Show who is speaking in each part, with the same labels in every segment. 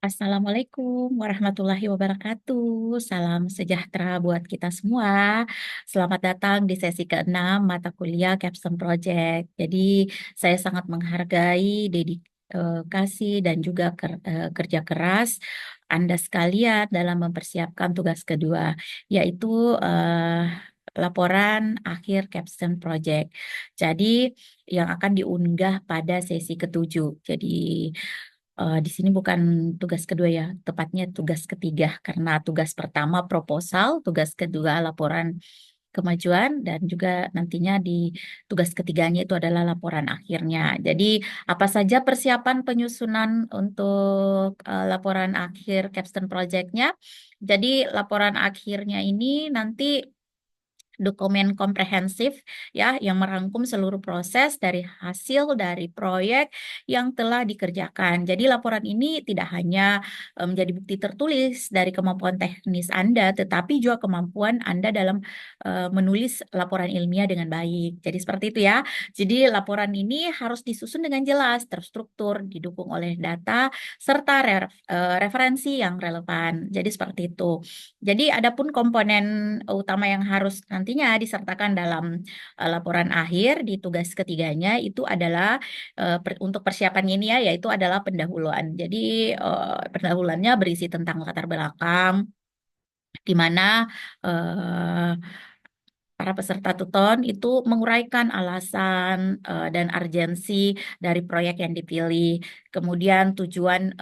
Speaker 1: Assalamualaikum warahmatullahi wabarakatuh. Salam sejahtera buat kita semua. Selamat datang di sesi ke-6 mata kuliah Capstone Project. Jadi saya sangat menghargai dedikasi dan juga kerja keras Anda sekalian dalam mempersiapkan tugas kedua, yaitu laporan akhir Capstone Project. Jadi yang akan diunggah pada sesi ke-7. Jadi di sini bukan tugas kedua ya, tepatnya tugas ketiga karena tugas pertama proposal, tugas kedua laporan kemajuan dan juga nantinya di tugas ketiganya itu adalah laporan akhirnya. Jadi apa saja persiapan penyusunan untuk laporan akhir Capstone Project-nya? Jadi laporan akhirnya ini nanti dokumen komprehensif ya yang merangkum seluruh proses dari hasil dari proyek yang telah dikerjakan. Jadi laporan ini tidak hanya menjadi bukti tertulis dari kemampuan teknis Anda, tetapi juga kemampuan Anda dalam menulis laporan ilmiah dengan baik. Jadi seperti itu ya. Jadi laporan ini harus disusun dengan jelas, terstruktur, didukung oleh data serta referensi yang relevan. Jadi seperti itu. Jadi adapun komponen utama yang harus nantinya disertakan dalam laporan akhir di tugas ketiganya itu adalah untuk persiapan ini ya, yaitu adalah pendahuluan. Jadi pendahuluannya berisi tentang latar belakang, di mana eh, para peserta tuton itu menguraikan alasan dan urgensi dari proyek yang dipilih. Kemudian tujuan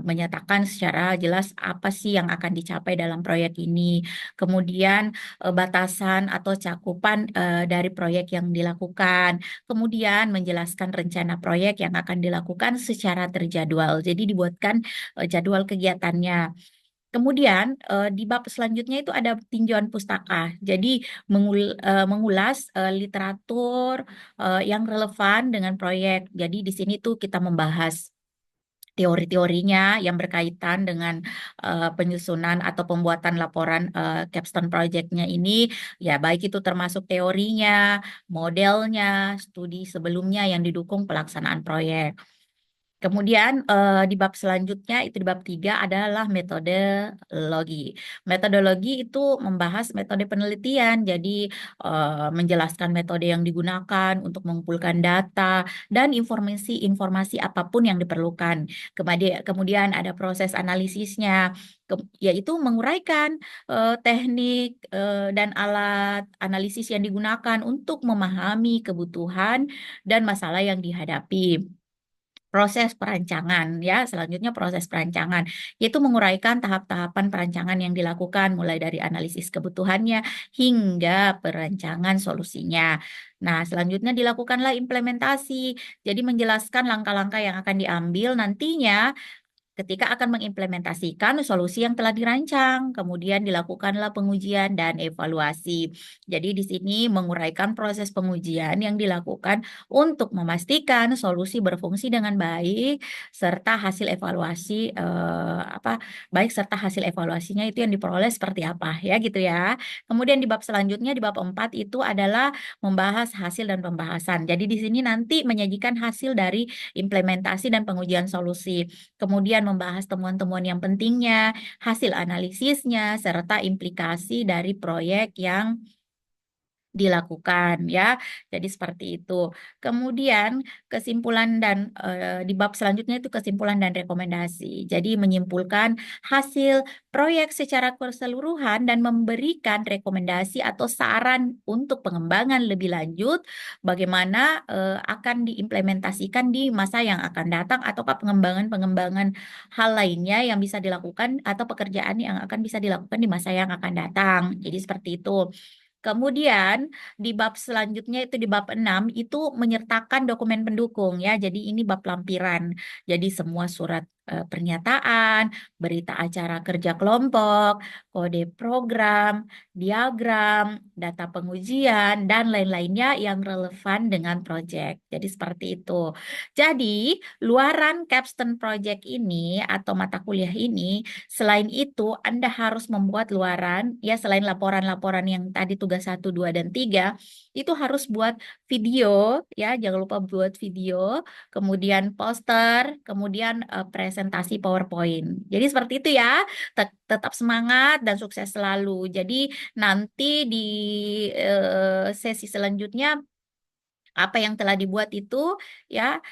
Speaker 1: menyatakan secara jelas apa sih yang akan dicapai dalam proyek ini. Kemudian batasan atau cakupan dari proyek yang dilakukan. Kemudian menjelaskan rencana proyek yang akan dilakukan secara terjadwal. Jadi dibuatkan jadwal kegiatannya. Kemudian di bab selanjutnya itu ada tinjauan pustaka. Jadi mengulas literatur yang relevan dengan proyek. Jadi di sini tuh kita membahas teori-teorinya yang berkaitan dengan penyusunan atau pembuatan laporan capstone project-nya ini, ya baik itu termasuk teorinya, modelnya, studi sebelumnya yang didukung pelaksanaan proyek. Kemudian di bab selanjutnya itu di bab 3 adalah metodologi. Metodologi itu membahas metode penelitian, jadi menjelaskan metode yang digunakan untuk mengumpulkan data dan informasi-informasi apapun yang diperlukan. Kemudian ada proses analisisnya, yaitu menguraikan teknik dan alat analisis yang digunakan untuk memahami kebutuhan dan masalah yang dihadapi. Proses perancangan ya, selanjutnya proses perancangan yaitu menguraikan tahap-tahapan perancangan yang dilakukan mulai dari analisis kebutuhannya hingga perancangan solusinya. Nah, selanjutnya dilakukanlah implementasi. Jadi menjelaskan langkah-langkah yang akan diambil nantinya ketika akan mengimplementasikan solusi yang telah dirancang, kemudian dilakukanlah pengujian dan evaluasi. Jadi di sini menguraikan proses pengujian yang dilakukan untuk memastikan solusi berfungsi dengan baik serta hasil evaluasi baik serta hasil evaluasinya itu yang diperoleh seperti apa ya gitu ya. Kemudian di bab selanjutnya di bab 4 itu adalah membahas hasil dan pembahasan. Jadi di sini nanti menyajikan hasil dari implementasi dan pengujian solusi. Kemudian membahas temuan-temuan yang pentingnya, hasil analisisnya, serta implikasi dari proyek yang dilakukan ya. Jadi seperti itu. Kemudian kesimpulan dan di bab selanjutnya itu kesimpulan dan rekomendasi. Jadi menyimpulkan hasil proyek secara keseluruhan dan memberikan rekomendasi atau saran untuk pengembangan lebih lanjut bagaimana akan diimplementasikan di masa yang akan datang ataukah pengembangan-pengembangan hal lainnya yang bisa dilakukan atau pekerjaan yang akan bisa dilakukan di masa yang akan datang. Jadi seperti itu. Kemudian di bab selanjutnya itu di bab 6 itu menyertakan dokumen pendukung ya. Jadi ini bab lampiran. Jadi semua surat pernyataan, berita acara kerja kelompok, kode program, diagram, data pengujian dan lain-lainnya yang relevan dengan proyek. Jadi seperti itu. Jadi luaran capstone project ini atau mata kuliah ini selain itu, Anda harus membuat luaran, ya selain laporan-laporan yang tadi tugas 1, 2, dan 3, itu harus buat video, ya jangan lupa buat video, kemudian poster, kemudian presentasi PowerPoint. Jadi seperti itu ya. Tetap semangat dan sukses selalu. Jadi nanti di sesi selanjutnya apa yang telah dibuat itu ya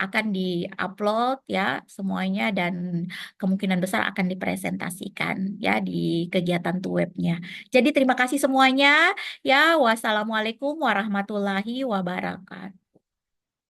Speaker 1: akan diupload ya semuanya dan kemungkinan besar akan dipresentasikan ya di kegiatan webnya. Jadi terima kasih semuanya ya. Wassalamualaikum warahmatullahi wabarakatuh.